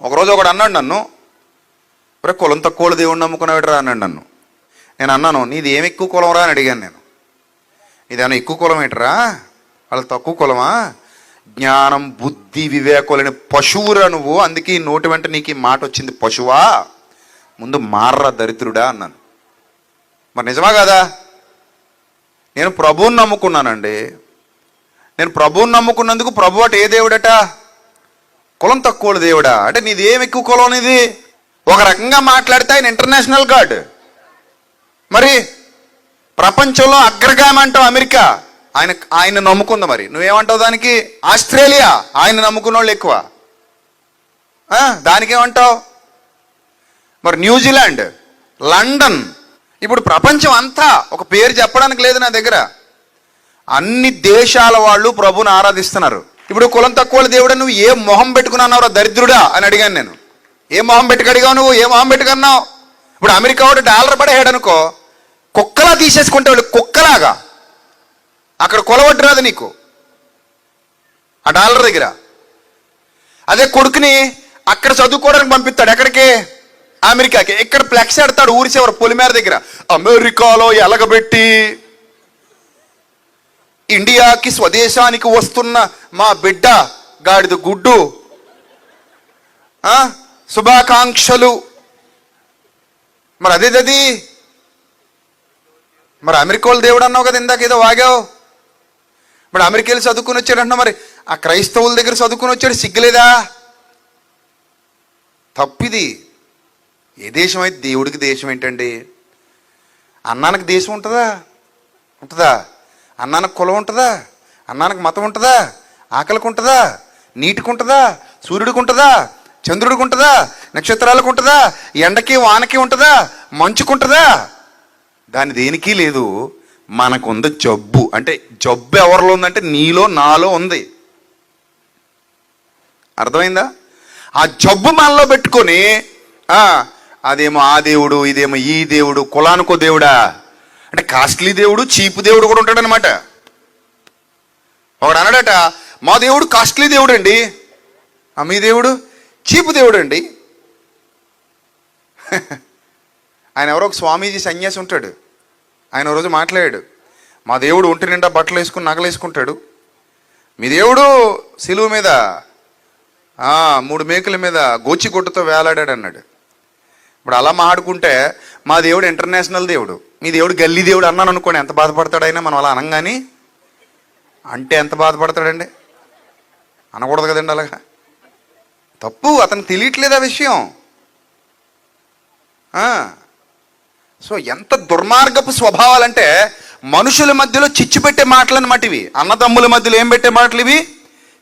ఒకరోజు ఒకడు అన్నాడు నన్ను, ఒరే కులం తక్కువ దేవుడిని నమ్ముకున్నావిడరా అన్నాడు నన్ను. నేను అన్నాను, నీది ఏమి ఎక్కువ కులంరా అని అడిగాను నేను. ఇదేమన్నా ఎక్కువ కులం ఏంటరా, వాళ్ళు తక్కువ కులమా? జ్ఞానం బుద్ధి వివేకులని పశువురా నువ్వు, అందుకే ఈ నోటి వెంట నీకు ఈ మాట వచ్చింది పశువా, ముందు మార్రా దరిద్రుడా అన్నాను. మరి నిజమా కదా? నేను ప్రభువుని నమ్ముకున్నానండి. నేను ప్రభువుని నమ్ముకున్నందుకు ప్రభు అట ఏ దేవుడట? కులం తక్కువ దేవుడా? అంటే నీది ఏమి ఎక్కువ కులం ఇది? ఒక రకంగా మాట్లాడితే ఆయన ఇంటర్నేషనల్ గాడ్, మరి ప్రపంచంలో అగ్రగామి అంటావు అమెరికా, ఆయన నమ్ముకుంది. మరి నువ్వేమంటావు దానికి? ఆస్ట్రేలియా, ఆయన నమ్ముకున్న వాళ్ళు ఎక్కువ, దానికేమంటావు? మరి న్యూజిలాండ్, లండన్, ఇప్పుడు ప్రపంచం అంతా, ఒక పేరు చెప్పడానికి లేదు నా దగ్గర, అన్ని దేశాల వాళ్ళు ప్రభుని ఆరాధిస్తున్నారు. ఇప్పుడు కులం తక్కువ దేవుడు నువ్వు ఏ మొహం పెట్టుకున్నావు దరిద్రుడా అని అడిగాను నేను. ఏ మొహం పెట్టుకడిగావు నువ్వు? ఏ మొహం పెట్టుకున్నావు? ఇప్పుడు అమెరికా వాడు $1 పడేయాడు అనుకో, కుక్కలా తీసేసుకుంటాడు, కుక్కలాగా. అక్కడ కొలవడ్డు రాదు నీకు ఆ $1 దగ్గర. అదే కొడుకుని అక్కడ చదువుకోవడానికి పంపిస్తాడు, ఎక్కడికి? అమెరికాకి. ఇక్కడ ఫ్లెక్స్ ఎడతాడు ఊరి చివరి పొలిమేర దగ్గర, అమెరికాలో ఎలగబెట్టి ఇండియాకి స్వదేశానికి వస్తున్న మా బిడ్డ గాడిద గుడ్డు శుభాకాంక్షలు. మరి అదేదది, మరి అమెరికా వాళ్ళు దేవుడు అన్నావు కదా ఇందాక, ఏదో వాగావు. మరి అమెరికాలో చదువుకుని వచ్చాడంటున్నా, మరి ఆ క్రైస్తవుల దగ్గర చదువుకుని వచ్చాడు, సిగ్గులేదా? తప్పిది. ఏ దేశం అయితే దేవుడికి దేశం ఏంటండి? అన్నానికి దేశం ఉంటుందా? ఉంటుందా? అన్నానికి కులం ఉంటుందా? అన్నానికి మతం ఉంటుందా? ఆకలికి ఉంటుందా? నీటికి ఉంటుందా? సూర్యుడికి ఉంటుందా? చంద్రుడికి ఉంటుందా? నక్షత్రాలకు ఉంటుందా? ఎండకి వానకి ఉంటుందా? మంచుకుంటుందా? దాని దేనికి లేదు. మనకుంది జబ్బు. అంటే జబ్బు ఎవరిలో ఉందంటే నీలో నాలో ఉంది. అర్థమైందా? ఆ జబ్బు మనలో పెట్టుకొని అదేమో ఆ దేవుడు, ఇదేమో ఈ దేవుడు, కులానికో దేవుడా అంటే కాస్ట్లీ దేవుడు, చీపు దేవుడు కూడా ఉంటాడనమాట. ఒకడు అన్నాడట, మా దేవుడు కాస్ట్లీ దేవుడు అండి, మీ దేవుడు చీపు దేవుడు అండి. ఆయన ఎవరో ఒక స్వామీజీ సన్యాసి ఉంటాడు, ఆయన రోజు మాట్లాడాడు, మా దేవుడు ఒంటి నిండా బట్టలు వేసుకుని నగలు వేసుకుంటాడు, మీ దేవుడు సిలువ మీద 3 మేకుల మీద గోచిగుడ్డతో వేలాడాడు అన్నాడు. ఇప్పుడు అలా మాట్లాడుకుంటే మా దేవుడు ఇంటర్నేషనల్ దేవుడు, మీ దేవుడు గల్లీ దేవుడు అన్నాను అనుకోండి, ఎంత బాధపడతాడు అయినా మనం అలా అనంగాని. అంటే ఎంత బాధపడతాడండి? అనకూడదు కదండి అలాగా. తప్పు, అతనికి తెలియట్లేదు ఆ విషయం. సో ఎంత దుర్మార్గపు స్వభావాలంటే మనుషుల మధ్యలో చిచ్చు పెట్టే మాటలు అన్నమాట ఇవి. అన్నదమ్ముల మధ్యలో ఏం పెట్టే మాటలు ఇవి?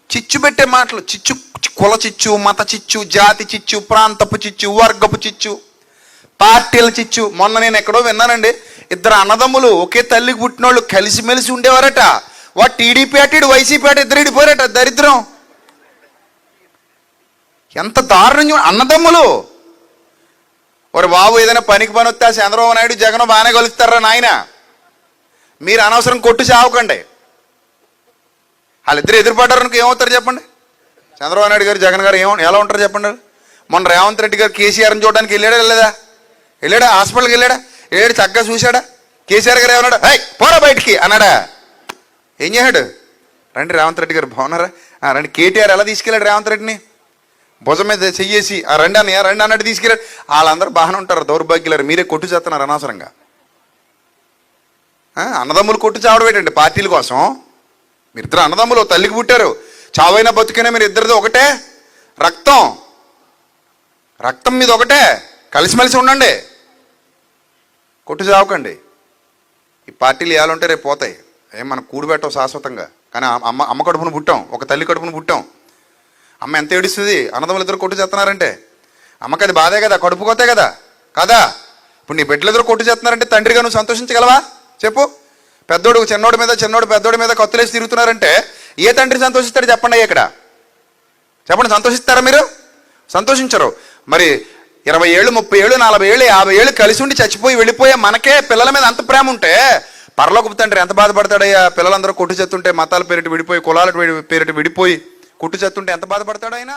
చిచ్చు పెట్టే మాటలు. చిచ్చు, కుల చిచ్చు, మత చిచ్చు, జాతి చిచ్చు, ప్రాంతపు చిచ్చు, వర్గపు చిచ్చు, పార్టీల చిచ్చు. మొన్న నేను ఎక్కడో విన్నానండి, 2 అన్నదమ్ములు ఒకే తల్లికి పుట్టినోళ్ళు కలిసిమెలిసి ఉండేవారట. వాడు టీడీపీ అటు వైసీపీ అటు 2 ఇడిపోయారట. దరిద్రం ఎంత దారుణం! అన్నదమ్ములు. ఒరే బాబు, ఏదైనా పనికి పని వస్తే చంద్రబాబు నాయుడు జగన్ బాగానే కలుస్తారా నాయన, మీరు అనవసరం కొట్టు చావకండి. వాళ్ళిద్దరు ఎదురుపడ్డారనుకో ఏమవుతారు చెప్పండి? చంద్రబాబు నాయుడు గారు జగన్ గారు ఎలా ఉంటారు చెప్పండి? మొన్న రేవంత్ రెడ్డి గారు కేసీఆర్ని చూడడానికి వెళ్ళాడా వెళ్ళలేదా? వెళ్ళాడా? హాస్పిటల్కి వెళ్ళాడా? చక్కగా చూశాడా? కేసీఆర్ గారు ఏమన్నాడు? పోరా బయటికి అన్నాడా? ఏం చేశాడు? రండి రేవంత్ రెడ్డి గారు బాగున్నారా, రండి. కేటీఆర్ ఎలా తీసుకెళ్ళాడు రేవంత్ రెడ్డిని? భుజం మీద చెయ్యేసి రండి అన్నయ్య రండి అన్నట్టు తీసుకెళ్ళాడు. వాళ్ళందరూ బాగానే ఉంటారు, దౌర్భాగ్యులారు. మీరే కొట్టు చేస్తున్నారు అనవసరంగా. అన్నదమ్ములు కొట్టు చావడమేటండి పార్టీల కోసం? మీరిద్దరు అన్నదమ్ములు, తల్లికి పుట్టారు, చావైనా బతుకైనా మీరు ఇద్దరిది ఒకటే రక్తం, రక్తం మీద ఒకటే, కలిసిమెలిసి ఉండండి, కొట్టు చావకండి. ఈ పార్టీలు ఏళ్ళుంటే రేపు పోతాయి. ఏం మనం కూడిపెట్టవు శాశ్వతంగా. కానీ అమ్మ కడుపును పుట్టాం, ఒక తల్లి కడుపును పుట్టాం. అమ్మ ఎంత ఏడుస్తుంది అన్నదమ్ములు ఇద్దరు కొట్టు చేస్తున్నారంటే? అమ్మకి అది బాధే కదా, కడుపు కోతే కదా కదా. ఇప్పుడు నీ బిడ్డలు ఇద్దరు కొట్టు చేస్తున్నారంటే తండ్రిగా నువ్వు సంతోషించగలవా చెప్పు? పెద్దోడు చిన్నోడి మీద, చిన్నోడు పెద్దోడి మీద కత్తులేసి తిరుగుతున్నారంటే ఏ తండ్రి సంతోషిస్తాడు చెప్పండి? ఇక్కడ చెప్పండి, సంతోషిస్తారా మీరు? సంతోషించరు. మరి 20 ఏళ్ళు 30 ఏళ్ళు 40 ఏళ్ళు 50 ఏళ్ళు కలిసి ఉండి చచ్చిపోయి వెళ్ళిపోయే మనకే పిల్లల మీద అంత ప్రేమ ఉంటే పరలోకపు తండ్రి ఎంత బాధపడతాడయ్యా? పిల్లలందరూ కొట్టు చేస్తుంటే, మతాల పేరిట విడిపోయి, కులాల పేరిట విడిపోయి కొట్టు చేస్తుంటే ఎంత బాధపడతాడు ఆయన?